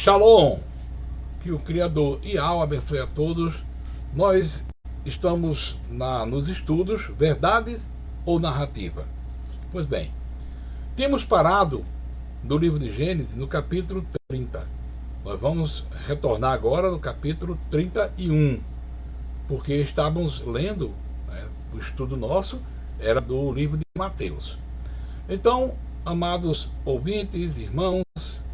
Shalom, que o Criador Yahweh abençoe a todos. Nós estamos nos estudos Verdades ou Narrativa. Pois bem, temos parado do livro de Gênesis no capítulo 30. Nós vamos retornar agora no capítulo 31, porque estávamos lendo, o estudo nosso era do livro de Mateus. Então, amados ouvintes, irmãos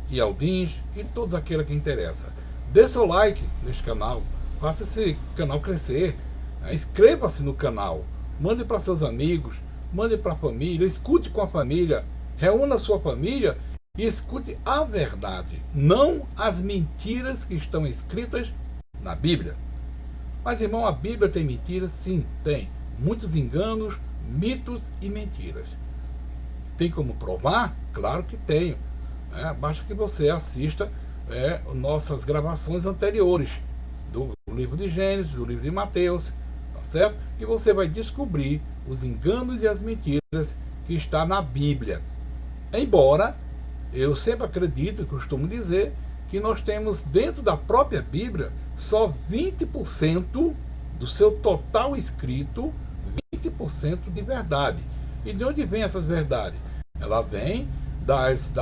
e aldins e todos aqueles que interessam, dê seu like neste canal, faça esse canal crescer, inscreva-se no canal, mande para seus amigos, mande para a família, escute com a família, reúna a sua família e escute a verdade, não as mentiras que estão escritas na Bíblia. Mas, irmão, a Bíblia tem mentiras? Sim, tem. Muitos enganos, mitos e mentiras. Tem como provar? Claro que tenho. Basta que você assista nossas gravações anteriores do livro de Gênesis, do livro de Mateus, tá certo? Que você vai descobrir os enganos e as mentiras que está na Bíblia. Embora eu sempre acredito e costumo dizer que nós temos dentro da própria Bíblia só 20% do seu total escrito, 20% de verdade. E de onde vem essas verdades? Ela vem das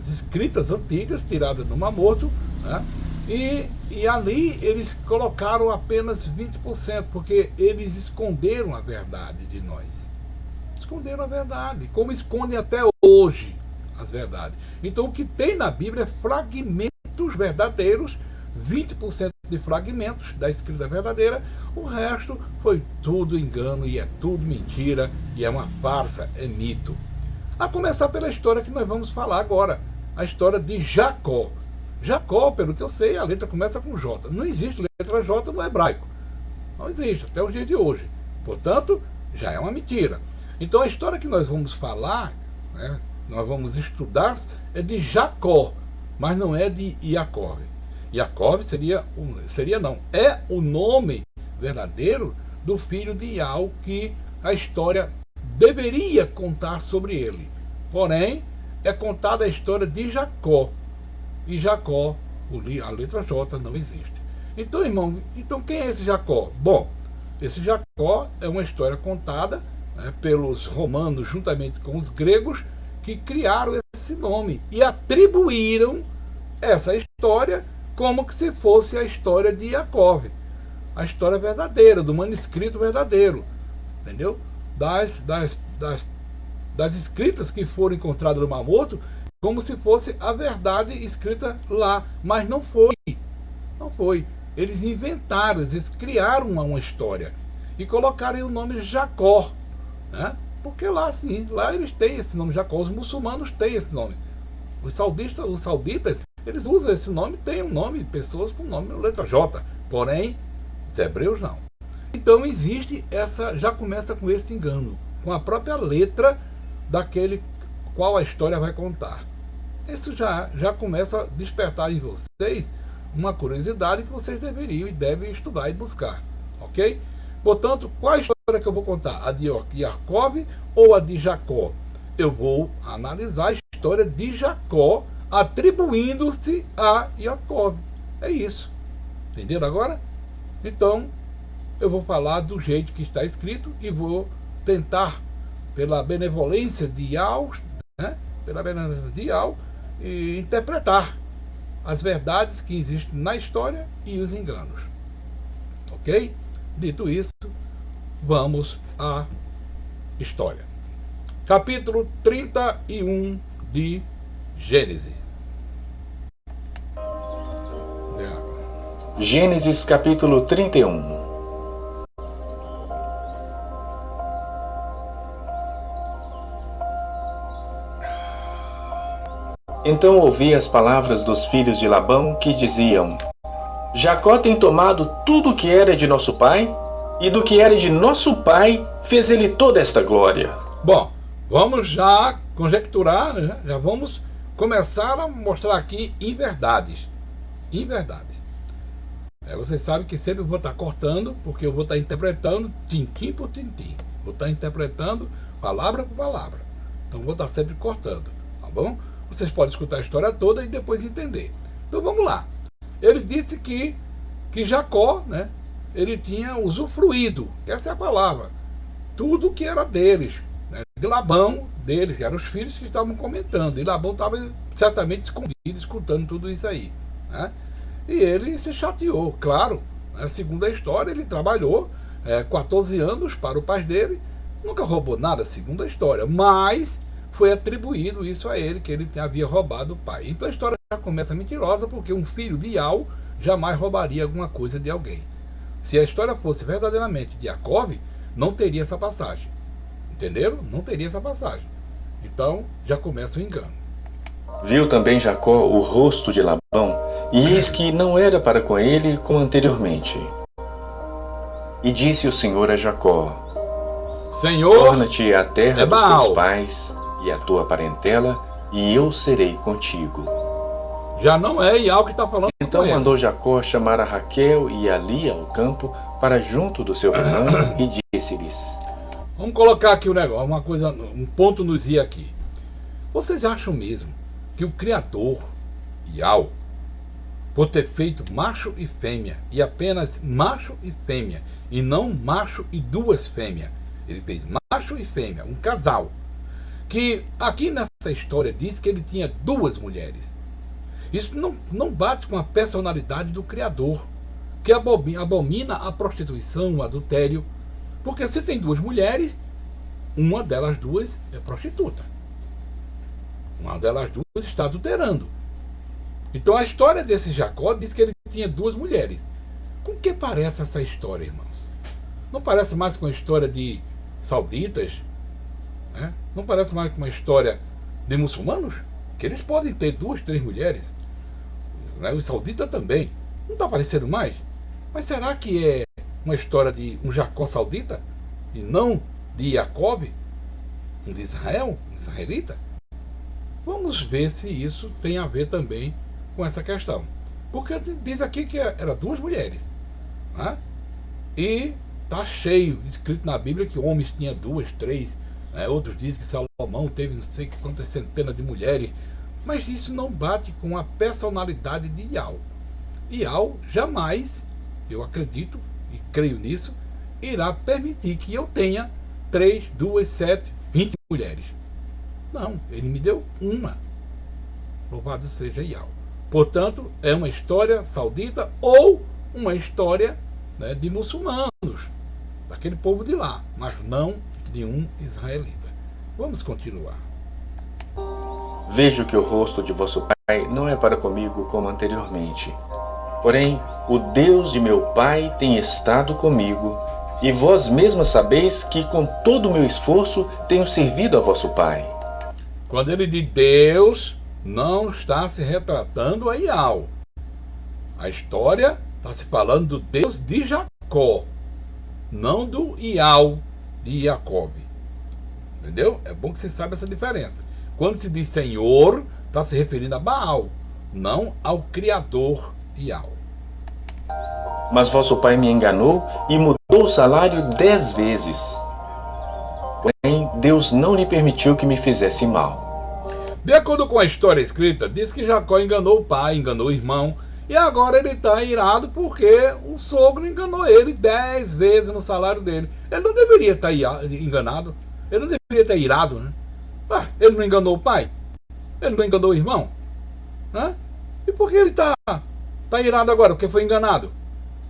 escritas antigas tiradas no Mar Morto, né? E ali eles colocaram apenas 20%, porque eles esconderam a verdade de nós. Esconderam a verdade, como escondem até hoje as verdades. Então o que tem na Bíblia é fragmentos verdadeiros, 20% de fragmentos da escrita verdadeira, o resto foi tudo engano e é tudo mentira e é uma farsa, é mito. A começar pela história que nós vamos falar agora, a história de Jacó. Jacó, pelo que eu sei, a letra começa com J. Não existe letra J no hebraico. Não existe, até o dia de hoje. Portanto, já é uma mentira. Então a história que nós vamos falar, nós vamos estudar, é de Jacó, mas não é de Iacov. Iacov é o nome verdadeiro do filho de Iau, que a história deveria contar sobre ele. Porém, é contada a história de Jacó. E Jacó, a letra J, não existe. Então, irmão, quem é esse Jacó? Bom, esse Jacó é uma história contada pelos romanos juntamente com os gregos, que criaram esse nome e atribuíram essa história como que se fosse a história de Iacov, a história verdadeira, do manuscrito verdadeiro, entendeu? Das escritas que foram encontradas no Mar Morto, como se fosse a verdade escrita lá, mas não foi. Não foi. Eles inventaram, eles criaram uma história e colocaram o nome Jacó, né? Porque lá sim, lá eles têm esse nome Jacó, os muçulmanos têm esse nome. Os sauditas, eles usam esse nome, tem um nome de pessoas com nome letra J, porém, os hebreus não. Então existe já começa com esse engano, com a própria letra daquele qual a história vai contar. Isso já começa a despertar em vocês uma curiosidade que vocês deveriam e devem estudar e buscar, ok? Portanto, qual a história que eu vou contar? A de Iacov ou a de Jacó? Eu vou analisar a história de Jacó atribuindo-se a Iacov. É isso. Entenderam agora? Então, eu vou falar do jeito que está escrito e vou tentar, pela benevolência de Yahweh, interpretar as verdades que existem na história e os enganos. Ok? Dito isso, vamos à história. Capítulo 31 de Gênesis. Gênesis capítulo 31. Então ouvi as palavras dos filhos de Labão, que diziam: Jacó tem tomado tudo o que era de nosso pai, e do que era de nosso pai fez ele toda esta glória. Bom, vamos já conjecturar, já vamos começar a mostrar aqui inverdades. Vocês sabem que sempre eu vou estar cortando, porque eu vou estar interpretando tintim por tintim. Vou estar interpretando palavra por palavra. Então vou estar sempre cortando, tá bom? Vocês podem escutar a história toda e depois entender. Então vamos lá. Ele disse que Jacó, né, ele tinha usufruído, essa é a palavra, tudo que era deles, né, de Labão, deles, que eram os filhos que estavam comentando, e Labão estava certamente escondido, escutando tudo isso aí, né? E ele se chateou, claro, né? Segundo a história, ele trabalhou 14 anos para o pai dele, nunca roubou nada, segundo a história, mas foi atribuído isso a ele, que ele havia roubado o pai. Então a história já começa mentirosa, porque um filho de Iau jamais roubaria alguma coisa de alguém. Se a história fosse verdadeiramente de Jacob, não teria essa passagem. Entenderam? Não teria essa passagem. Então já começa o engano. Viu também Jacó o rosto de Labão, e eis que não era para com ele como anteriormente. E disse o Senhor a Jacó: Senhor, torna-te à terra dos Baal, teus pais e à tua parentela, e eu serei contigo. Já não é Iau que está falando. Então mandou Jacó chamar a Raquel e a Lia ao campo para junto do seu rebanho e disse-lhes: Vamos colocar aqui um negócio, uma coisa, um ponto nos ia aqui. Vocês acham mesmo que o Criador, Iau, por ter feito macho e fêmea, e apenas macho e fêmea, e não macho e duas fêmeas, ele fez macho e fêmea, um casal, que aqui nessa história diz que ele tinha duas mulheres. Isso não bate com a personalidade do Criador, que abomina a prostituição, o adultério, porque se tem duas mulheres, uma delas duas é prostituta. Uma delas duas está adulterando. Então a história desse Jacó diz que ele tinha duas mulheres. Com que parece essa história, irmãos? Não parece mais com a história de sauditas? Né? Não parece mais com uma história de muçulmanos? Que eles podem ter duas, três mulheres. Né? Os sauditas também. Não está parecendo mais? Mas será que é uma história de um Jacó saudita? E não de Jacob? Um de Israel? Um israelita? Vamos ver se isso tem a ver também com essa questão. Porque diz aqui que era duas mulheres. Né? E está cheio, escrito na Bíblia, que homens tinham duas, três. Né? Outros dizem que Salomão teve não sei quantas centenas de mulheres. Mas isso não bate com a personalidade de Iau. Iau jamais, eu acredito e creio nisso, irá permitir que eu tenha 3, 2, 7, 20 mulheres. Não, ele me deu uma. Louvado seja Iau. Portanto, é uma história saudita ou uma história, né, de muçulmanos, daquele povo de lá, mas não de um israelita. Vamos continuar. Vejo que o rosto de vosso pai não é para comigo como anteriormente. Porém, o Deus de meu pai tem estado comigo, e vós mesmas sabeis que com todo o meu esforço tenho servido a vosso pai. Quando ele diz Deus, não está se retratando a Iau. A história está se falando do Deus de Jacó, não do Iau de Jacob. Entendeu? É bom que você saiba essa diferença. Quando se diz Senhor, está se referindo a Baal, não ao Criador Iau. Mas vosso pai me enganou e mudou o salário 10 vezes. Porém, Deus não lhe permitiu que me fizesse mal. De acordo com a história escrita, diz que Jacó enganou o pai, enganou o irmão, e agora ele está irado porque o sogro enganou ele 10 vezes no salário dele. Ele não deveria estar enganado, ele não deveria estar irado, né? Ele não enganou o pai? Ele não enganou o irmão? Né? E por que ele está irado agora? Porque foi enganado?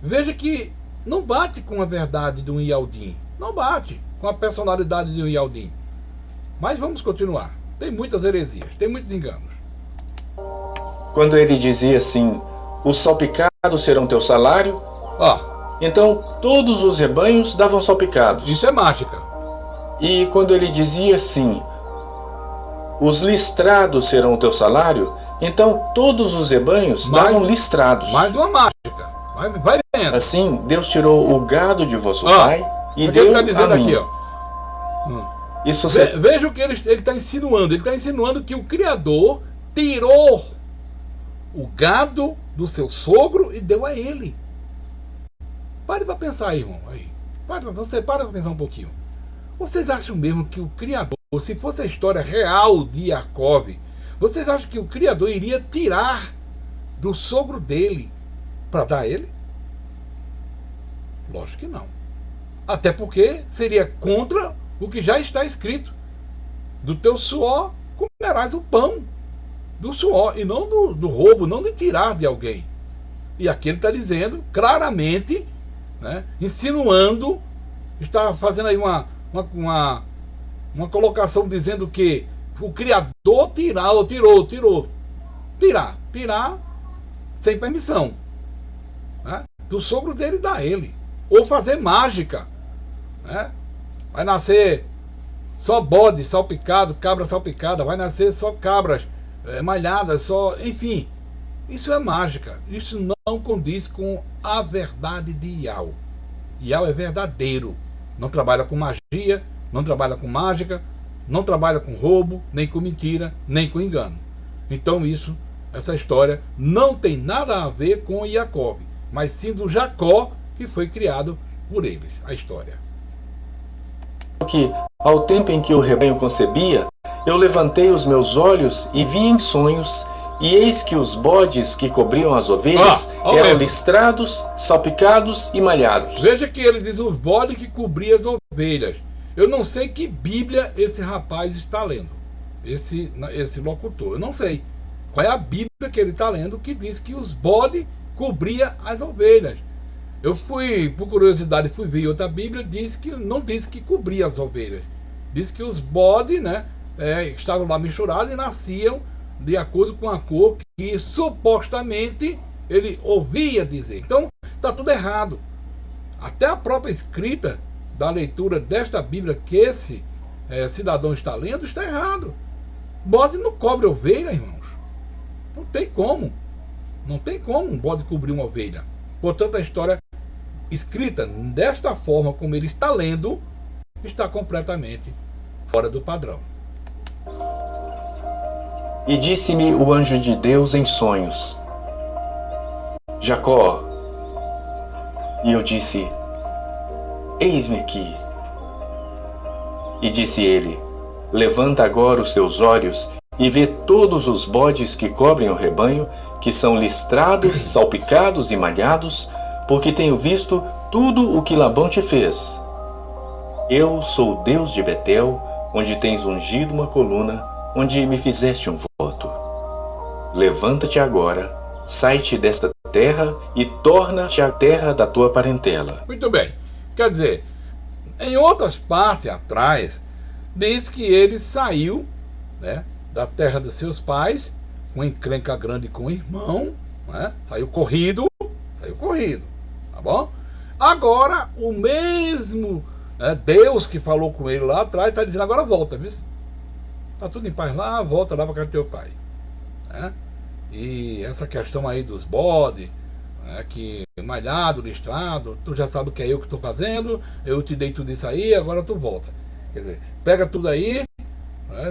Veja que não bate com a verdade de um Iaudim. Não bate com a personalidade de um Iaudim. Mas vamos continuar. Tem muitas heresias, tem muitos enganos. Quando ele dizia assim, os salpicados serão teu salário, então todos os rebanhos davam salpicados. Isso é mágica. E quando ele dizia assim, os listrados serão o teu salário, então todos os rebanhos davam listrados. Mais uma mágica. Vai vendo. Assim, Deus tirou o gado de vosso pai e deu ele está dizendo a mim. Aqui, Isso veja o que ele está insinuando. Ele está insinuando que o Criador tirou o gado do seu sogro e deu a ele. Pare para pensar aí, irmão. Para para pensar um pouquinho. Vocês acham mesmo que o Criador, se fosse a história real de Jacob, vocês acham que o Criador iria tirar do sogro dele para dar a ele? Lógico que não. Até porque seria contra o que já está escrito. Do teu suor comerás o pão. Do suor, e não do roubo, não de tirar de alguém. E aqui ele está dizendo claramente, né, insinuando, está fazendo aí uma colocação dizendo que o Criador tirou. Tirar sem permissão, né, do sogro dele dá a ele. Ou fazer mágica, né? Vai nascer só bode salpicado, cabra salpicada, vai nascer só cabras malhadas, só, enfim. Isso é mágica. Isso não condiz com a verdade de Yahweh. Yahweh é verdadeiro. Não trabalha com magia, não trabalha com mágica, não trabalha com roubo, nem com mentira, nem com engano. Então essa história não tem nada a ver com Jacob, mas sim do Jacó, que foi criado por eles, a história. Que, ao tempo em que o rebanho concebia, eu levantei os meus olhos e vi em sonhos, e eis que os bodes que cobriam as ovelhas eram listrados, salpicados e malhados. Veja que ele diz os bodes que cobriam as ovelhas. Eu não sei que Bíblia esse rapaz está lendo, esse locutor. Eu não sei qual é a Bíblia que ele está lendo que diz que os bodes cobriam as ovelhas. Eu fui, por curiosidade, fui ver outra Bíblia, não diz que cobria as ovelhas. Diz que os bodes, né, estavam lá misturados e nasciam de acordo com a cor que supostamente ele ouvia dizer. Então, está tudo errado. Até a própria escrita da leitura desta Bíblia que esse cidadão está lendo está errado. Bode não cobre ovelha, irmãos. Não tem como. Não tem como um bode cobrir uma ovelha. Portanto, a história escrita desta forma como ele está lendo está completamente fora do padrão. E disse-me o anjo de Deus em sonhos: Jacó. E eu disse: Eis-me aqui. E disse ele: Levanta agora os teus olhos e vê todos os bodes que cobrem o rebanho, que são listrados, salpicados e malhados, porque tenho visto tudo o que Labão te fez. Eu sou o Deus de Betel, onde tens ungido uma coluna, onde me fizeste um voto. Levanta-te agora, sai-te desta terra e torna-te à terra da tua parentela. Muito bem. Quer dizer, em outras partes atrás, diz que ele saiu, né, da terra dos seus pais, com encrenca grande com o irmão, né, saiu corrido, tá bom? Agora, o mesmo Deus que falou com ele lá atrás, está dizendo, agora volta, viu? Tá tudo em paz lá, volta lá para casa do teu pai, né? E essa questão aí dos bodes, que malhado, listrado, tu já sabe que é eu que estou fazendo, eu te dei tudo isso aí, agora tu volta. Quer dizer, pega tudo aí,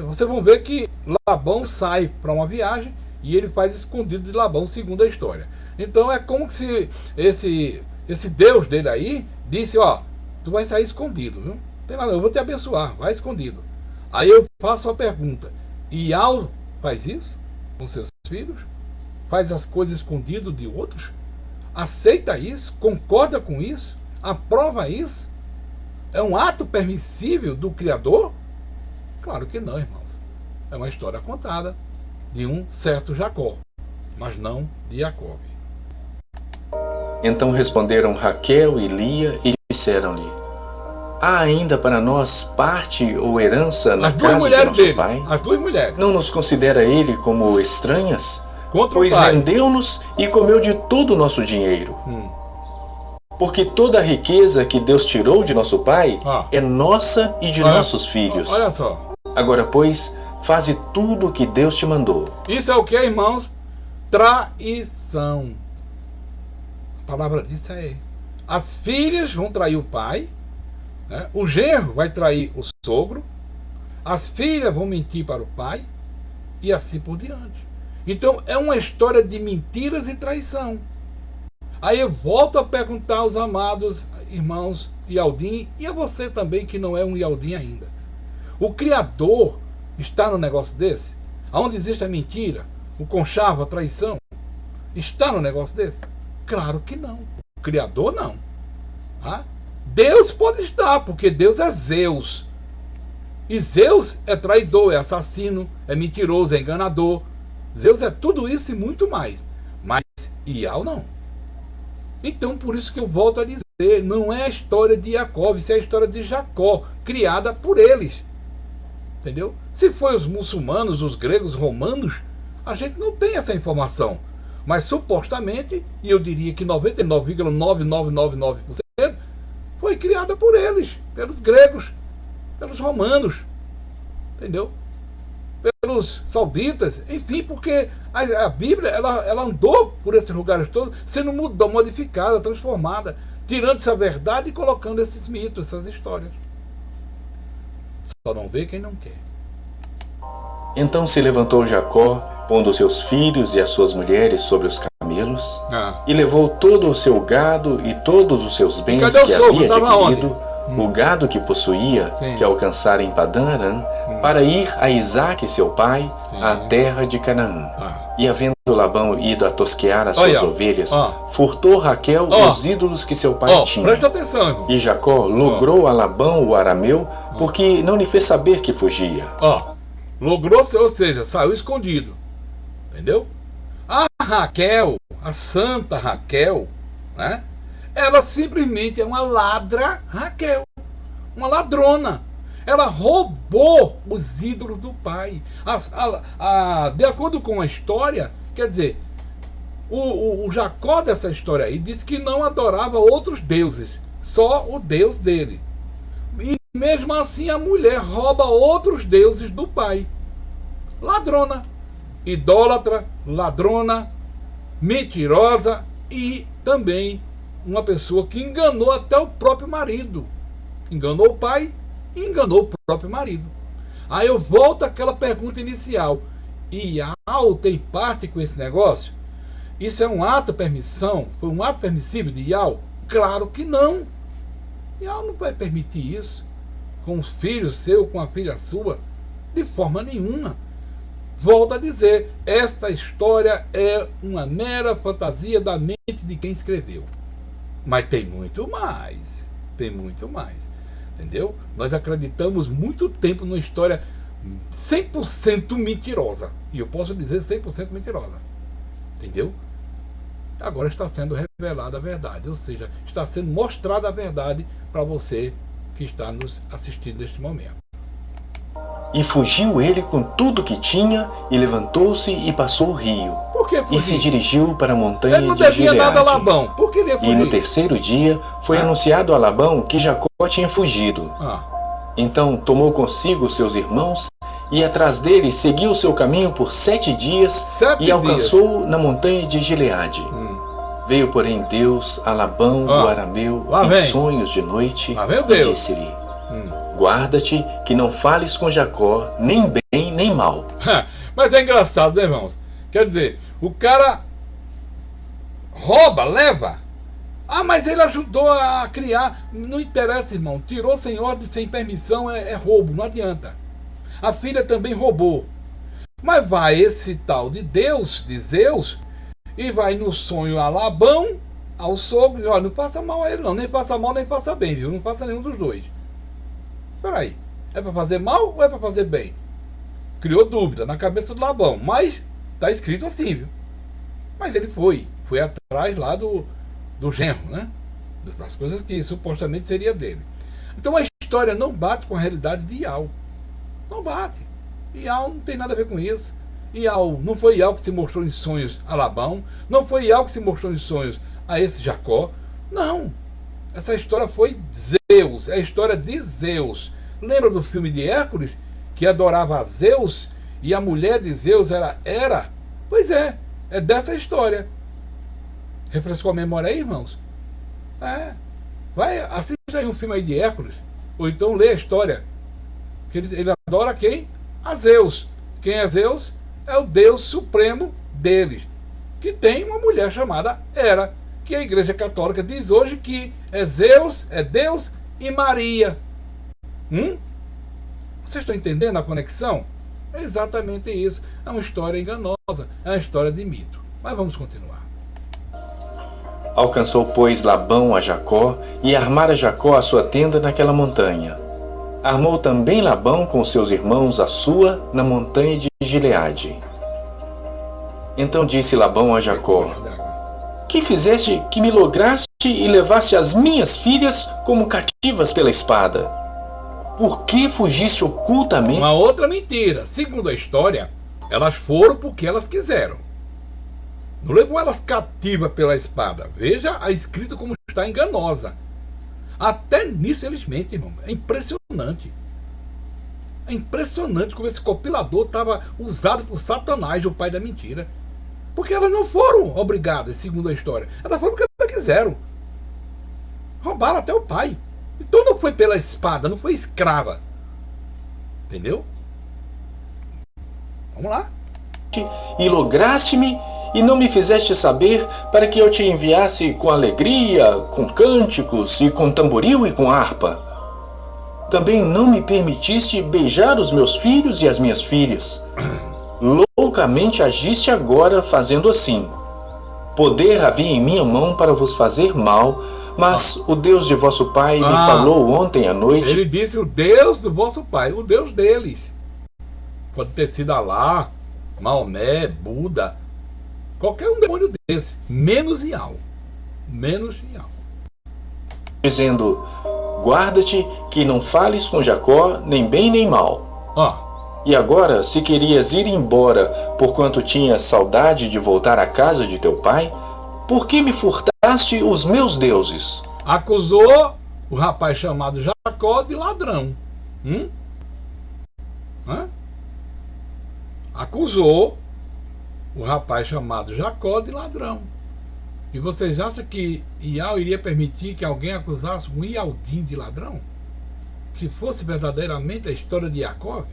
vocês vão ver que Labão sai para uma viagem e ele faz escondido de Labão, segundo a história. Então é como se esse Deus dele aí disse, ó, tu vai sair escondido, viu? Não tem nada, eu vou te abençoar, vai escondido. Aí eu faço a pergunta, Iau faz isso com seus filhos? Faz as coisas escondidas de outros? Aceita isso? Concorda com isso? Aprova isso? É um ato permissível do Criador? Claro que não, irmãos. É uma história contada de um certo Jacó, mas não de Jacob. Então responderam Raquel e Lia e disseram-lhe: Há ainda para nós parte ou herança na casa de nosso pai? As duas mulheres. Não nos considera ele como estranhas? Contra pois o pai. Vendeu-nos e comeu de todo o nosso dinheiro. Porque toda a riqueza que Deus tirou de nosso pai é nossa e de nossos filhos. Olha só. Agora, pois, faze tudo o que Deus te mandou. Isso é o que, irmãos? Traição. A palavra disso é: as filhas vão trair o pai, né? O genro vai trair o sogro, as filhas vão mentir para o pai e assim por diante. Então é uma história de mentiras e traição. Aí eu volto a perguntar aos amados irmãos Yaldim, e a você também que não é um Yaldim ainda: o Criador está no negócio desse? Onde existe a mentira, o conchavo, a traição? está no negócio desse? Claro que não. O Criador não. Tá? Deus pode estar, porque Deus é Zeus. E Zeus é traidor, é assassino, é mentiroso, é enganador. Zeus é tudo isso e muito mais. Mas Ial não. Então por isso que eu volto a dizer, não é a história de Jacó, isso é a história de Jacó, criada por eles. Entendeu? Se foi os muçulmanos, os gregos, romanos, a gente não tem essa informação. Mas supostamente, e eu diria que 99,9999% foi criada por eles, pelos gregos, pelos romanos, entendeu? Pelos sauditas, enfim, porque a Bíblia ela andou por esses lugares todos, sendo modificada, transformada, tirando essa verdade e colocando esses mitos, essas histórias. Só não vê quem não quer. Então se levantou Jacó, pondo seus filhos e as suas mulheres sobre os camelos, e levou todo o seu gado e todos os seus bens que havia adquirido, o gado que possuía, que alcançara em Padã Arã, para ir a Isaque seu pai, à terra de Canaã. E havendo Labão ido a tosquear as suas ovelhas, furtou Raquel os ídolos que seu pai tinha. Presta atenção, irmão. E Jacó logrou a Labão o arameu, porque não lhe fez saber que fugia. Logrou, ou seja, saiu escondido. Entendeu? A Raquel, a santa Raquel, né? Ela simplesmente é uma ladra Raquel, uma ladrona. Ela roubou os ídolos do pai. De acordo com a história, quer dizer, o Jacó dessa história aí disse que não adorava outros deuses, só o Deus dele. E mesmo assim a mulher rouba outros deuses do pai. Ladrona, idólatra, ladrona, mentirosa e também uma pessoa que enganou até o próprio marido. Enganou o pai e enganou o próprio marido. Aí eu volto àquela pergunta inicial. Ial tem parte com esse negócio? Isso é um ato permissão? Foi um ato permissível de Ial? Claro que não. Ial não vai permitir isso com um filho seu, com a filha sua, de forma nenhuma. Volto a dizer, esta história é uma mera fantasia da mente de quem escreveu. Mas tem muito mais. Tem muito mais. Entendeu? Nós acreditamos muito tempo numa história 100% mentirosa. E eu posso dizer 100% mentirosa. Entendeu? Agora está sendo revelada a verdade. Ou seja, está sendo mostrada a verdade para você que está nos assistindo neste momento. E fugiu ele com tudo que tinha, e levantou-se e passou o rio. Por que fugiu? E se dirigiu para a montanha de Gileade. Ele não devia nada a Labão. Por que ele ia fugir? E no terceiro dia foi anunciado a Labão que Jacó tinha fugido. Então tomou consigo seus irmãos, e atrás dele seguiu o seu caminho por 7 dias, e alcançou na montanha de Gileade. Veio, porém, Deus a Labão, o arameu, em sonhos de noite, e disse-lhe: guarda-te que não fales com Jacó, nem bem nem mal. Mas é engraçado, né, irmãos? Quer dizer, o cara rouba, leva. Mas ele ajudou a criar. Não interessa, irmão. Tirou sem ordem, sem permissão, é roubo, não adianta. A filha também roubou. Mas vai esse tal de Deus, de Zeus, e vai no sonho a Labão, ao sogro, e diz: olha, não faça mal a ele não, nem faça mal, nem faça bem, viu? Não faça nenhum dos dois. Peraí, é para fazer mal ou é para fazer bem? Criou dúvida na cabeça do Labão, mas está escrito assim, viu? Mas ele foi atrás lá do genro, né? Das coisas que supostamente seria dele. Então a história não bate com a realidade de Ial. Não bate. Ial não tem nada a ver com isso. Ial, não foi Ial que se mostrou em sonhos a Labão, não foi Ial que se mostrou em sonhos a esse Jacó. Não. Essa história foi Zeus, é a história de Zeus. Lembra do filme de Hércules, que adorava a Zeus, e a mulher de Zeus era Hera? Pois é dessa história. Refrescou a memória aí, irmãos? Vai, assista aí um filme aí de Hércules, ou então lê a história. Que ele adora quem? A Zeus. Quem é Zeus? É o Deus supremo deles, que tem uma mulher chamada Hera, que a Igreja Católica diz hoje que é Zeus, é Deus e Maria. Vocês estão entendendo a conexão? É exatamente isso. É uma história enganosa, é uma história de mito. Mas vamos continuar. Alcançou, pois, Labão a Jacó, e armara Jacó a sua tenda naquela montanha. Armou também Labão com seus irmãos a sua na montanha de Gileade. Então disse Labão a Jacó: que fizeste que me lograste e levaste as minhas filhas como cativas pela espada? Por que fugiste ocultamente? Uma outra mentira. Segundo a história, elas foram porque elas quiseram. Não levou elas cativas pela espada. Veja a escrita como está enganosa. Até nisso eles mentem, irmão. É impressionante. É impressionante como esse compilador estava usado por Satanás, o pai da mentira. Porque elas não foram obrigadas, segundo a história. Elas foram porque elas quiseram. Roubaram até o pai. Então não foi pela espada, não foi escrava. Entendeu? Vamos lá. E lograste-me e não me fizeste saber, para que eu te enviasse com alegria, com cânticos e com tamboril e com harpa. Também não me permitiste beijar os meus filhos e as minhas filhas. Loucamente agiste agora fazendo assim. Poder havia em minha mão para vos fazer mal, mas o Deus de vosso pai me falou ontem à noite. Ele disse o Deus do vosso pai, o Deus deles. Pode ter sido Alá, Maomé, Buda, qualquer um demônio desse, menos Ial. Menos Ial. Dizendo: guarda-te que não fales com Jacó, nem bem nem mal. E agora, se querias ir embora, porquanto tinhas saudade de voltar à casa de teu pai, por que me furtaste os meus deuses? Acusou o rapaz chamado Jacó de ladrão. Acusou o rapaz chamado Jacó de ladrão. E vocês acham que Ial iria permitir que alguém acusasse um Ialdim de ladrão? Se fosse verdadeiramente a história de Jacó?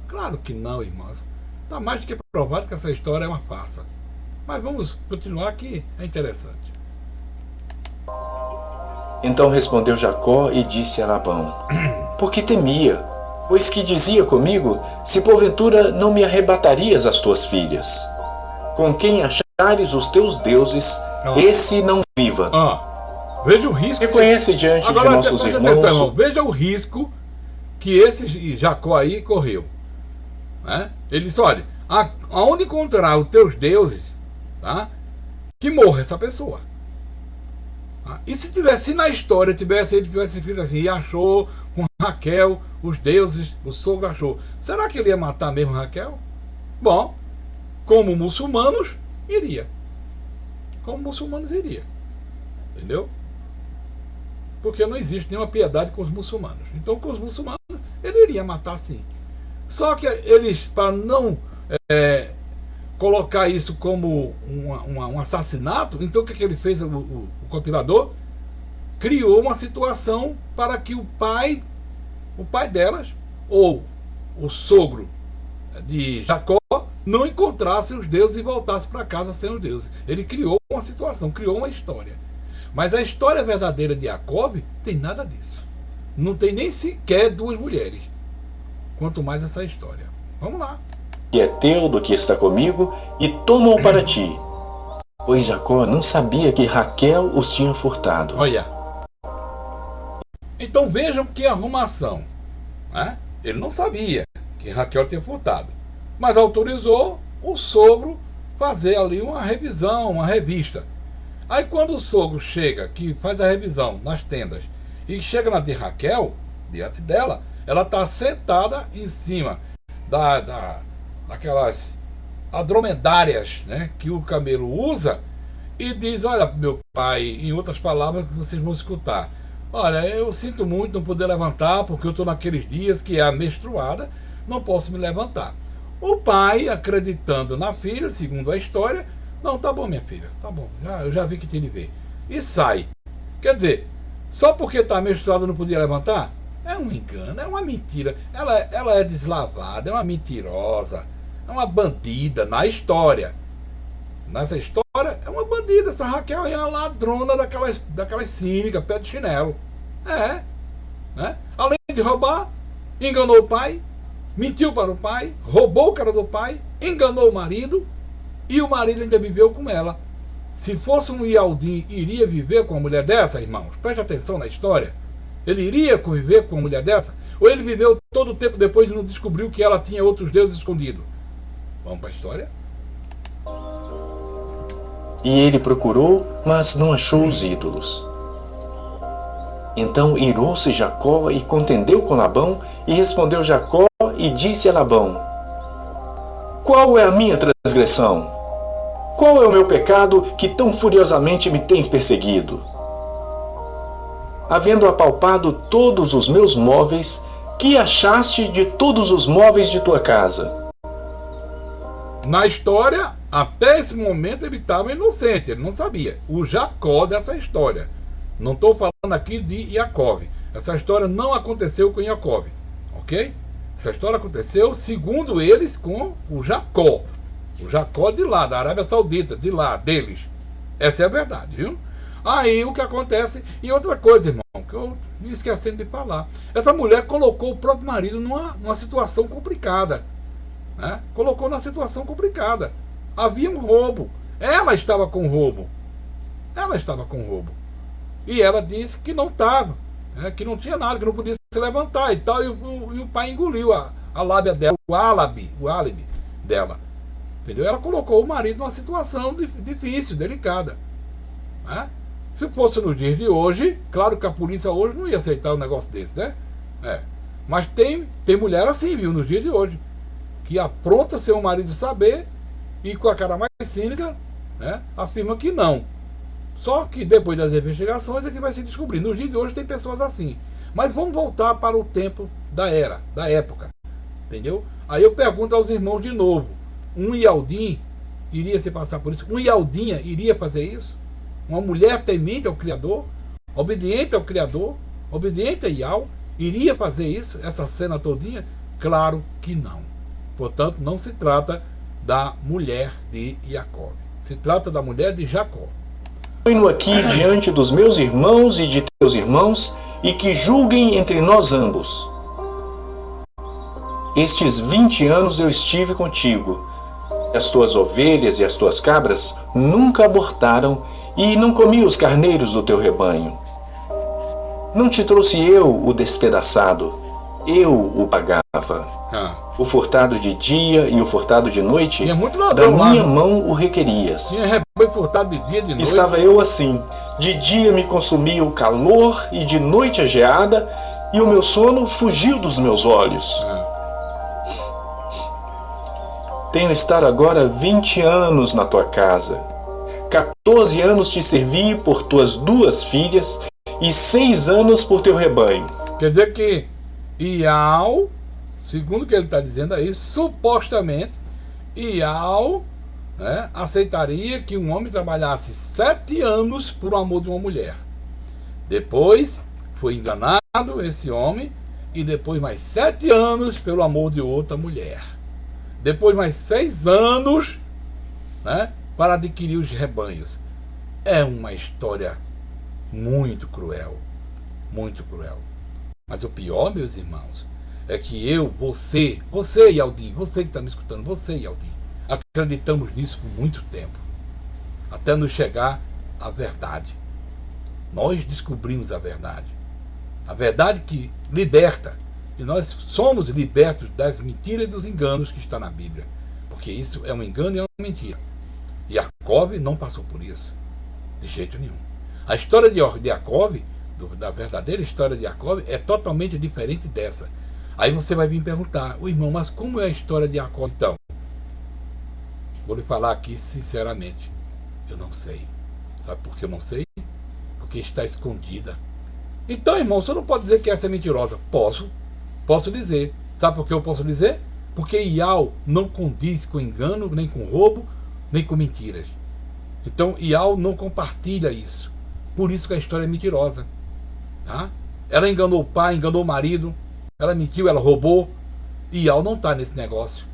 Claro que não, irmãos. Está mais do que provado que essa história é uma farsa. Mas vamos continuar, que é interessante. Então respondeu Jacó e disse a Labão: porque temia, pois que dizia comigo, se porventura não me arrebatarias as tuas filhas. Com quem achares os teus deuses, esse não viva. Veja o risco. Reconhece diante agora, de nossos irmãos. Atenção, irmão. Veja o risco que esse Jacó aí correu. Ele disse: olha, aonde encontrar os teus deuses, tá? Que morra essa pessoa. E se tivesse na história, ele tivesse escrito assim, e achou com Raquel os deuses, o sogro achou. Será que ele ia matar mesmo Raquel? Bom, como muçulmanos, iria. Como muçulmanos, iria. Entendeu? Porque não existe nenhuma piedade com os muçulmanos. Então, com os muçulmanos, ele iria matar sim. Só que eles, para não colocar isso como um assassinato, então o que ele fez, o compilador? Criou uma situação para que o pai delas, ou o sogro de Jacó, não encontrasse os deuses e voltasse para casa sem os deuses. Ele criou uma situação, criou uma história. Mas a história verdadeira de Jacó tem nada disso. Não tem nem sequer duas mulheres. Quanto mais essa história. Vamos lá. Que é teu do que está comigo, e toma-o para ti. Pois Jacó não sabia que Raquel os tinha furtado. Olha. Então vejam que arrumação. Ele não sabia que Raquel tinha furtado. Mas autorizou o sogro fazer ali uma revisão, uma revista. Aí quando o sogro chega, que faz a revisão nas tendas, e chega na de Raquel, diante dela, ela está sentada em cima daquelas dromedárias, que o camelo usa, e diz: olha, meu pai, em outras palavras que vocês vão escutar, olha, eu sinto muito não poder levantar, porque eu estou naqueles dias que é a menstruada, não posso me levantar. O pai, acreditando na filha, segundo a história, não, tá bom, minha filha, tá bom, eu já vi que tem de ver, e sai. Quer dizer, só porque está menstruada não podia levantar? É um engano, é uma mentira. Ela é deslavada, é uma mentirosa, é uma bandida na história. Nessa história, é uma bandida. Essa Raquel é uma ladrona daquelas cínicas, pé de chinelo. Além de roubar, enganou o pai, mentiu para o pai, roubou o cara do pai, enganou o marido e o marido ainda viveu com ela. Se fosse um Ialdim, iria viver com uma mulher dessa, irmãos? Preste atenção na história. Ele iria conviver com uma mulher dessa? Ou ele viveu todo o tempo depois e não descobriu que ela tinha outros deuses escondidos? Vamos para a história? E ele procurou, mas não achou os ídolos. Então irou-se Jacó e contendeu com Labão, e respondeu Jacó e disse a Labão: qual é a minha transgressão? Qual é o meu pecado que tão furiosamente me tens perseguido? Havendo apalpado todos os meus móveis, que achaste de todos os móveis de tua casa? Na história, até esse momento ele estava inocente, ele não sabia. O Jacó dessa história. Não estou falando aqui de Jacó. Essa história não aconteceu com Jacó, ok? Essa história aconteceu, segundo eles, com o Jacó. O Jacó de lá, da Arábia Saudita, de lá, deles. Essa é a verdade, viu? Aí o que acontece... E outra coisa, irmão, que eu me esquecendo de falar. Essa mulher colocou o próprio marido numa situação complicada. Né? Colocou numa situação complicada. Havia um roubo. Ela estava com roubo. Ela estava com roubo. E ela disse que não estava. Né? Que não tinha nada, que não podia se levantar e tal. E o pai engoliu a lábia dela, o álibi dela. Entendeu? Ela colocou o marido numa situação difícil, delicada. Né? Se fosse nos dias de hoje, claro que a polícia hoje não ia aceitar um negócio desse, né? Mas tem mulher assim, viu, nos dias de hoje, que apronta seu marido saber e com a cara mais cínica, né, afirma que não. Só que depois das investigações é que vai se descobrir. Nos dias de hoje tem pessoas assim. Mas vamos voltar para o tempo da época. Entendeu? Aí eu pergunto aos irmãos de novo. Um Ialdim iria se passar por isso? Um Ialdinha iria fazer isso? Uma mulher temente ao Criador? Obediente ao Criador? Obediente a Ial? Iria fazer isso? Essa cena todinha? Claro que não. Portanto, não se trata da mulher de Jacó. Se trata da mulher de Jacó. Ponho aqui diante dos meus irmãos e de teus irmãos, e que julguem entre nós ambos. Estes 20 anos eu estive contigo. As tuas ovelhas e as tuas cabras nunca abortaram, e não comi os carneiros do teu rebanho. Não te trouxe eu o despedaçado, eu o pagava. O furtado de dia e o furtado de noite, da minha mão o requerias. Tinha rebanho furtado de dia e de noite. Estava eu assim, de dia me consumia o calor e de noite a geada, e o meu sono fugiu dos meus olhos. Tenho estado agora 20 anos na tua casa. 14 anos te servi por tuas 2 filhas e 6 anos por teu rebanho. Quer dizer que Ial, segundo o que ele está dizendo aí, supostamente Ial, né, aceitaria que um homem trabalhasse 7 anos por amor de uma mulher. Depois foi enganado esse homem, e depois mais 7 anos pelo amor de outra mulher. Depois mais 6 anos, né, para adquirir os rebanhos. É uma história muito cruel. Muito cruel. Mas o pior, meus irmãos, é que você Ialdim, você que está me escutando, você Ialdim, acreditamos nisso por muito tempo. Até nos chegar à verdade. Nós descobrimos a verdade. A verdade que liberta. E nós somos libertos das mentiras e dos enganos que está na Bíblia. Porque isso é um engano e é uma mentira. E Jacó não passou por isso. De jeito nenhum. A história de Jacó, da verdadeira história de Jacó, é totalmente diferente dessa. Aí você vai vir perguntar: o irmão, mas como é a história de Jacó então? Vou lhe falar aqui sinceramente. Eu não sei. Sabe por que eu não sei? Porque está escondida. Então, irmão, você não pode dizer que essa é mentirosa. Posso dizer. Sabe por que eu posso dizer? Porque Ial não condiz com engano, nem com roubo, nem com mentiras. Então Ial não compartilha isso. Por isso que a história é mentirosa. Tá? Ela enganou o pai, enganou o marido, ela mentiu, ela roubou. Ial não está nesse negócio.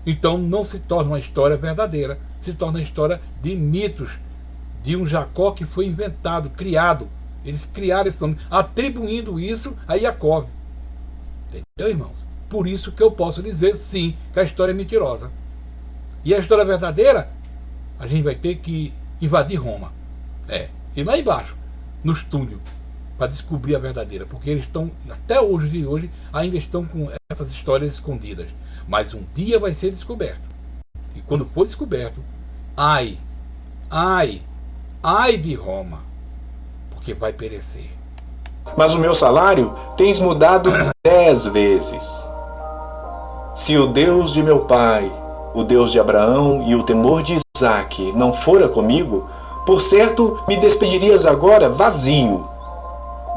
Então não se torna uma história verdadeira. Se torna uma história de mitos. De um Jacó que foi inventado, criado. Eles criaram esse nome, atribuindo isso a Jacó. Entendeu, irmãos? Por isso que eu posso dizer sim que a história é mentirosa. E a história verdadeira a gente vai ter que invadir Roma. E lá embaixo, nos túneis, para descobrir a verdadeira, porque eles estão, até hoje de hoje, ainda estão com essas histórias escondidas. Mas um dia vai ser descoberto. E quando for descoberto, ai de Roma, porque vai perecer. Mas o meu salário tens mudado 10 vezes. Se o Deus de meu pai, o Deus de Abraão e o temor de Isaque não fora comigo, por certo me despedirias agora vazio.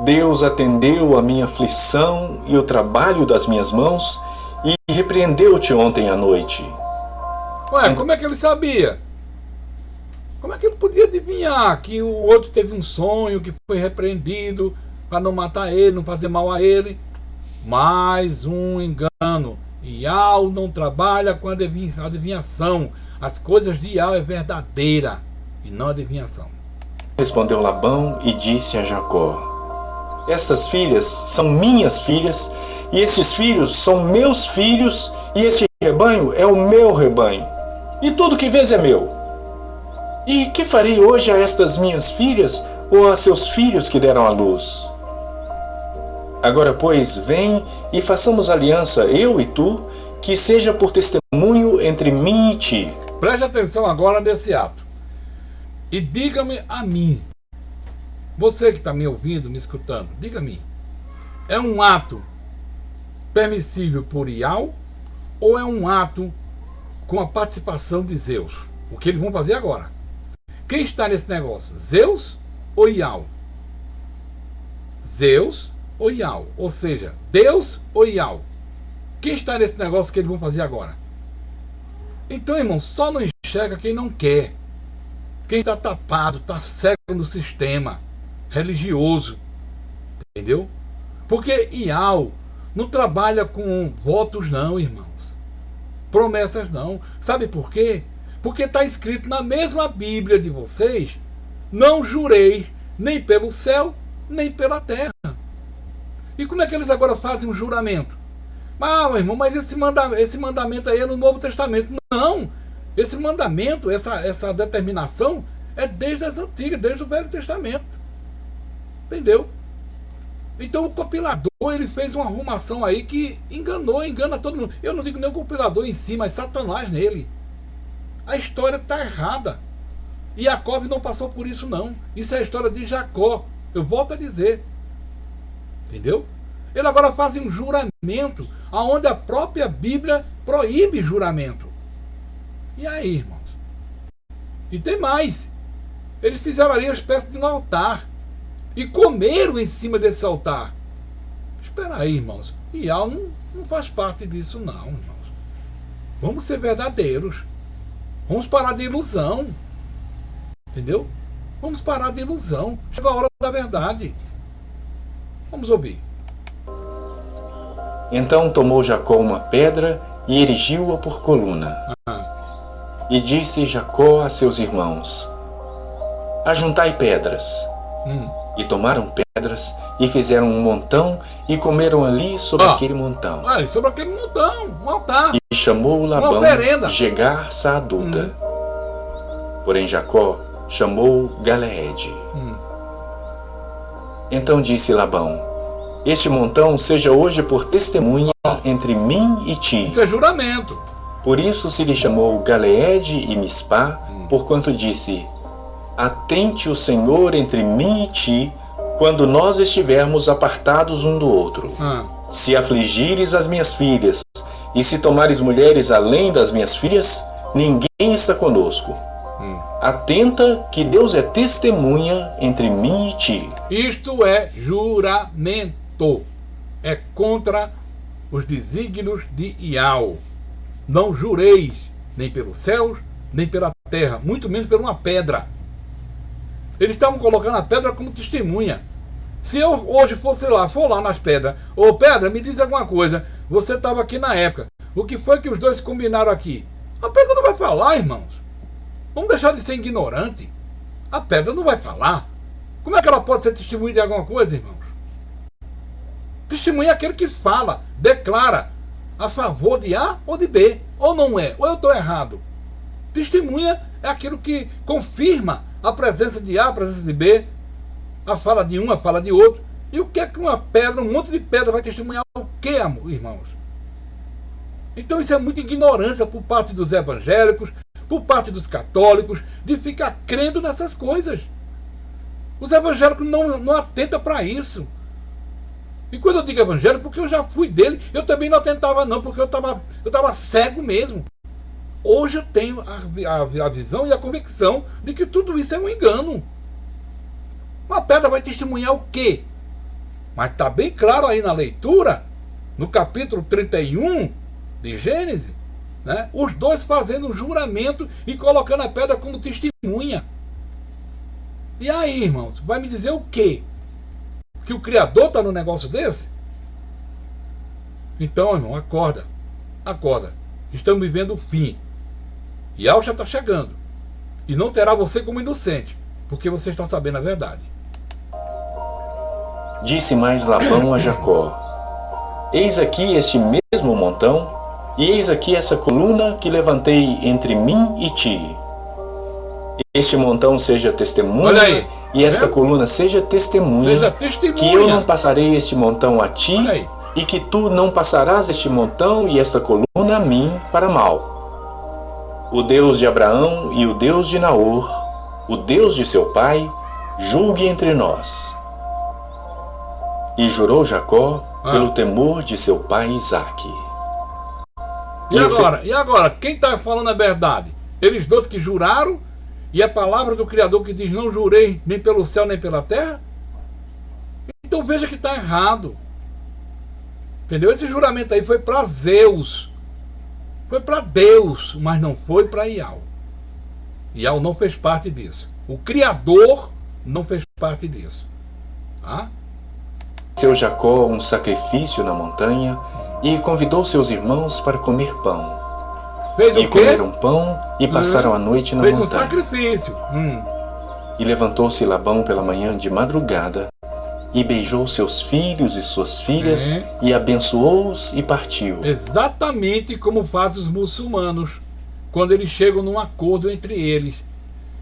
Deus atendeu a minha aflição e o trabalho das minhas mãos e repreendeu-te ontem à noite. Ué, como é que ele sabia? Como é que ele podia adivinhar que o outro teve um sonho, que foi repreendido para não matar ele, não fazer mal a ele? Mais um engano. Ial não trabalha com adivinhação. As coisas de Ial é verdadeira e não adivinhação. Respondeu Labão e disse a Jacó: estas filhas são minhas filhas, e esses filhos são meus filhos, e este rebanho é o meu rebanho, e tudo que vês é meu. E que farei hoje a estas minhas filhas, ou a seus filhos que deram à luz? Agora, pois, vem e façamos aliança, eu e tu, que seja por testemunho entre mim e ti. Preste atenção agora nesse ato. E diga-me a mim, você que está me ouvindo, me escutando, diga-me, é um ato permissível por Ial ou é um ato com a participação de Zeus? O que eles vão fazer agora? Quem está nesse negócio? Zeus ou Ial? Zeus ou Ial? Ou seja, Deus ou Ial? Quem está nesse negócio que eles vão fazer agora? Então, irmão, só não enxerga quem não quer. Quem está tapado, está cego no sistema religioso. Entendeu? Porque Ial não trabalha com votos não, irmãos. Promessas não. Sabe por quê? Porque está escrito na mesma Bíblia de vocês: não jureis nem pelo céu, nem pela terra. E como é que eles agora fazem um juramento? Ah, meu irmão, mas esse mandamento aí é no Novo Testamento. Não! Esse mandamento, essa determinação é desde as antigas, desde o Velho Testamento. Entendeu? Então o compilador, ele fez uma arrumação aí que engana todo mundo. Eu não digo nem o compilador em si, mas Satanás nele. A história está errada. E Jacó não passou por isso não. Isso é a história de Jacó. Eu volto a dizer. Entendeu? Ele agora faz um juramento, onde a própria Bíblia proíbe juramento. E aí, irmãos? E tem mais. Eles fizeram ali uma espécie de um altar. E comeram em cima desse altar. Espera aí, irmãos. Ial não faz parte disso não, irmãos. Vamos ser verdadeiros. Vamos parar de ilusão. Entendeu? Vamos parar de ilusão. Chegou a hora da verdade. Vamos ouvir. Então tomou Jacó uma pedra e erigiu-a por coluna. E disse Jacó a seus irmãos: ajuntai pedras. E tomaram pedras e fizeram um montão e comeram ali sobre aquele montão. Sobre aquele montão, um altar. E chamou Labão Jegar Saaduta. Porém Jacó chamou Galeede. Então disse Labão: este montão seja hoje por testemunha entre mim e ti. Isso é juramento. Por isso se lhe chamou Galeede e Mispá, porquanto disse: atente o Senhor entre mim e ti, quando nós estivermos apartados um do outro. Se afligires as minhas filhas, e se tomares mulheres além das minhas filhas, ninguém está conosco. Atenta que Deus é testemunha entre mim e ti. Isto é juramento. É contra os desígnios de Ial. Não jureis, nem pelos céus, nem pela terra, muito menos por uma pedra. Eles estavam colocando a pedra como testemunha. Se eu hoje for lá nas pedras, ô pedra, me diz alguma coisa, você estava aqui na época, o que foi que os dois combinaram aqui? A pedra não vai falar, irmãos. Vamos deixar de ser ignorante. A pedra não vai falar. Como é que ela pode ser testemunha de alguma coisa, irmãos? Testemunha é aquele que fala, declara a favor de A ou de B. Ou não é, ou eu estou errado. Testemunha é aquilo que confirma a presença de A, a presença de B, a fala de um, a fala de outro. E o que é que uma pedra, um monte de pedra vai testemunhar o que, irmãos? Então isso é muita ignorância por parte dos evangélicos, por parte dos católicos, de ficar crendo nessas coisas. Os evangélicos não atentam para isso. E quando eu digo evangélico, porque eu já fui dele, eu também não atentava não, porque eu estava cego mesmo. Hoje eu tenho a visão e a convicção de que tudo isso é um engano. Uma pedra vai testemunhar o quê? Mas está bem claro aí na leitura, no capítulo 31 de Gênesis, né, os dois fazendo um juramento e colocando a pedra como testemunha. E aí, irmãos, vai me dizer o quê? Que o Criador está no negócio desse? Então, irmão, acorda. Acorda. Estamos vivendo o fim. E Yahweh já está chegando. E não terá você como inocente, porque você está sabendo a verdade. Disse mais Labão a Jacó: Eis aqui este mesmo montão, e eis aqui essa coluna que levantei entre mim e ti. Este montão seja testemunha, aí, e esta coluna seja testemunha, que eu não passarei este montão a ti, e que tu não passarás este montão e esta coluna a mim para mal. O Deus de Abraão e o Deus de Naor, o Deus de seu pai, julgue entre nós. E jurou Jacó pelo temor de seu pai Isaque. E agora, quem está falando a verdade? Eles dois que juraram, e a palavra do Criador que diz: não jurei nem pelo céu nem pela terra? Então veja que está errado. Entendeu? Esse juramento aí foi para Zeus. Foi para Deus, mas não foi para Yahweh. Yahweh não fez parte disso. O Criador não fez parte disso. Tá? Seu Jacó um sacrifício na montanha e convidou seus irmãos para comer pão. Fez o quê? E comeram pão e passaram a noite na montanha. Fez um sacrifício. E levantou-se Labão pela manhã de madrugada e beijou seus filhos e suas filhas e abençoou-os e partiu. Exatamente como fazem os muçulmanos quando eles chegam num acordo entre eles.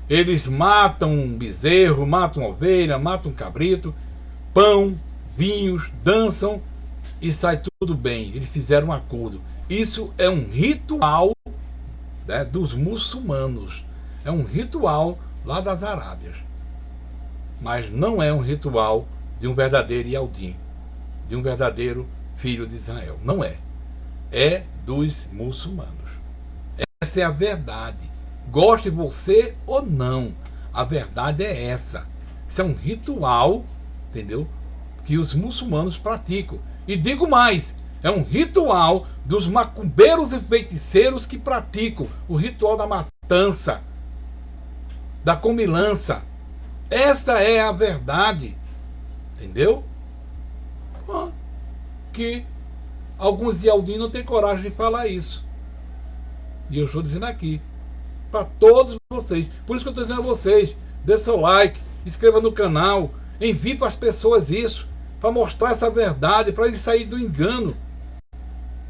Eles matam um bezerro, matam uma ovelha, matam um cabrito, pão, vinhos, dançam e sai tudo bem. Eles fizeram um acordo. Isso é um ritual, né, dos muçulmanos. É um ritual lá das Arábias. Mas não é um ritual de um verdadeiro Yaldim, de um verdadeiro filho de Israel. Não é. É dos muçulmanos. Essa é a verdade. Goste você ou não, a verdade é essa. Isso é um ritual, entendeu? Que os muçulmanos praticam. E digo mais, é um ritual dos macumbeiros e feiticeiros que praticam o ritual da matança, da comilança. Esta é a verdade. Entendeu? Que alguns Yaldim não têm coragem de falar isso. E eu estou dizendo aqui para todos vocês. Por isso que eu estou dizendo a vocês: dê seu like, inscreva no canal, envie para as pessoas isso, para mostrar essa verdade, para eles saírem do engano.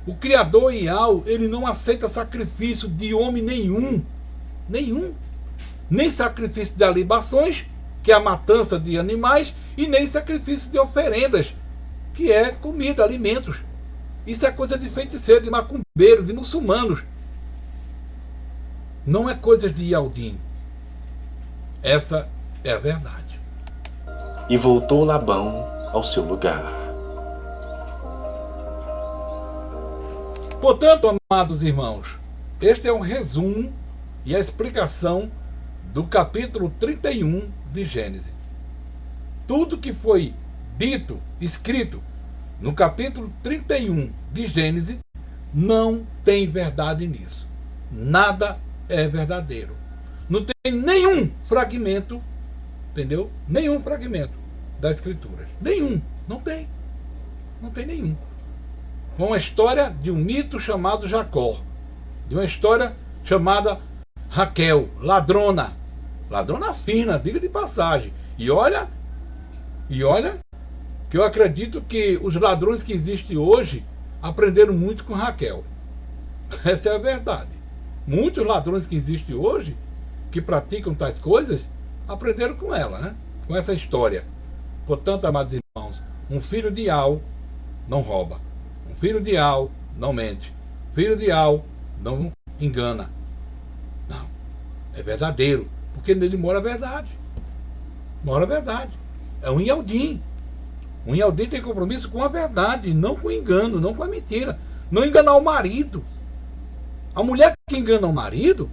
O Criador Yahweh, ele não aceita sacrifício de homem nenhum. Nem sacrifício de libações, que é a matança de animais, e nem sacrifício de oferendas, que é comida, alimentos. Isso é coisa de feiticeiro, de macumbeiro, de muçulmanos. Não é coisa de Yaldim. Essa é a verdade. E voltou Labão ao seu lugar. Portanto, amados irmãos, este é um resumo e a explicação do capítulo 31 de Gênesis. Tudo que foi dito, escrito no capítulo 31 de Gênesis, não tem verdade nisso. Nada é verdadeiro. Não tem nenhum fragmento, entendeu? Nenhum fragmento das Escrituras. Nenhum. Não tem. Não tem nenhum. É uma história de um mito chamado Jacó. De uma história chamada Raquel, ladrona. Ladrona fina, diga de passagem. E olha que eu acredito que os ladrões que existem hoje aprenderam muito com Raquel. Essa é a verdade. Muitos ladrões que existem hoje que praticam tais coisas aprenderam com ela, né? Com essa história. Portanto, amados irmãos, um filho de Al não rouba. Um filho de Al não mente. Filho de Al não engana. Não. É verdadeiro. Porque nele mora a verdade. Mora a verdade. É um Yaldim. Um Yaldim tem compromisso com a verdade, não com o engano, não com a mentira. Não enganar o marido. A mulher que engana o marido,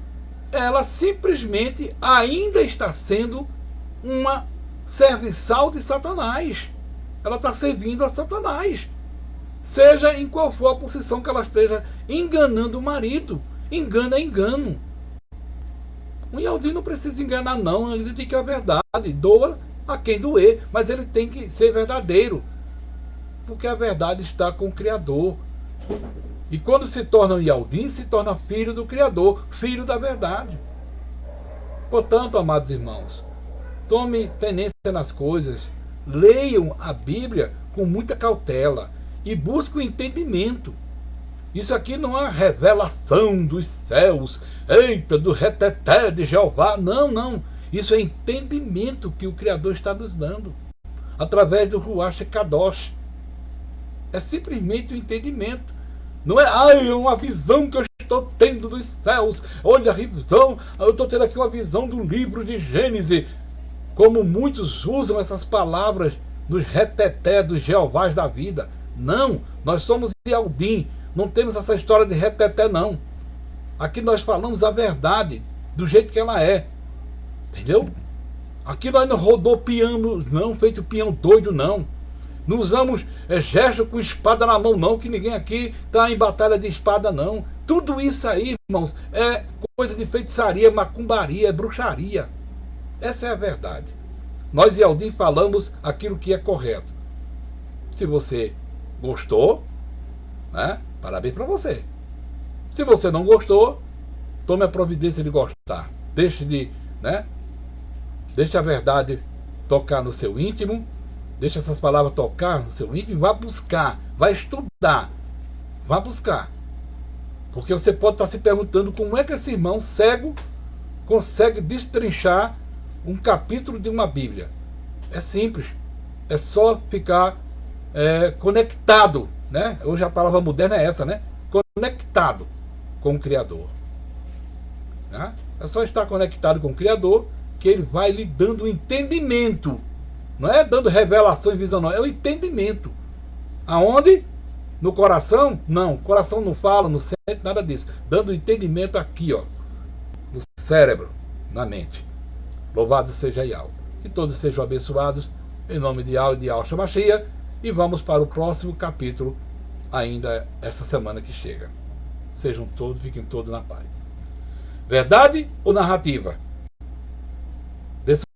ela simplesmente ainda está sendo uma serviçal de Satanás. Ela está servindo a Satanás. Seja em qual for a posição que ela esteja enganando o marido. Engano é engano. Um Yaldim não precisa enganar, não. Ele tem que ir a verdade. Doa a quem doer. Mas ele tem que ser verdadeiro. Porque a verdade está com o Criador. E quando se torna um Yaldim, se torna filho do Criador. Filho da verdade. Portanto, amados irmãos, tome tenência nas coisas. Leiam a Bíblia com muita cautela. E busquem o entendimento. Isso aqui não é revelação dos céus, eita, do reteté de Jeová. Não, não. Isso é entendimento que o Criador está nos dando. Através do Ruach Kadosh. É simplesmente o entendimento. Não é, é uma visão que eu estou tendo dos céus. Olha a visão, eu estou tendo aqui uma visão do livro de Gênesis. Como muitos usam essas palavras nos reteté dos Jeovás da vida. Não, nós somos Yaldim. Não temos essa história de reteté, não. Aqui nós falamos a verdade, do jeito que ela é. Entendeu? Aqui nós não rodopiamos, não, feito peão doido, não. Não usamos gesto com espada na mão, não, que ninguém aqui está em batalha de espada, não. Tudo isso aí, irmãos, é coisa de feitiçaria, macumbaria, é bruxaria. Essa é a verdade. Nós, Yaldim, falamos aquilo que é correto. Se você gostou, né? Parabéns para você. Se você não gostou, tome a providência de gostar. Deixe a verdade tocar no seu íntimo. Deixe essas palavras tocar no seu íntimo. Vá buscar, vá estudar. Vá buscar. Porque você pode estar se perguntando como é que esse irmão cego consegue destrinchar um capítulo de uma Bíblia. É simples. É só ficar conectado, né? Hoje a palavra moderna é essa, né? Conectado com o Criador. Tá? É só estar conectado com o Criador que ele vai lhe dando entendimento. Não é dando revelações, visão, não. É o entendimento. Aonde? No coração? Não. O coração não fala, não sente nada disso. Dando entendimento aqui, ó. No cérebro, na mente. Louvado seja Yahweh. Que todos sejam abençoados. Em nome de Yahweh e de Yahshua Mashiach. E vamos para o próximo capítulo, ainda essa semana que chega. Fiquem todos na paz. Verdade ou narrativa?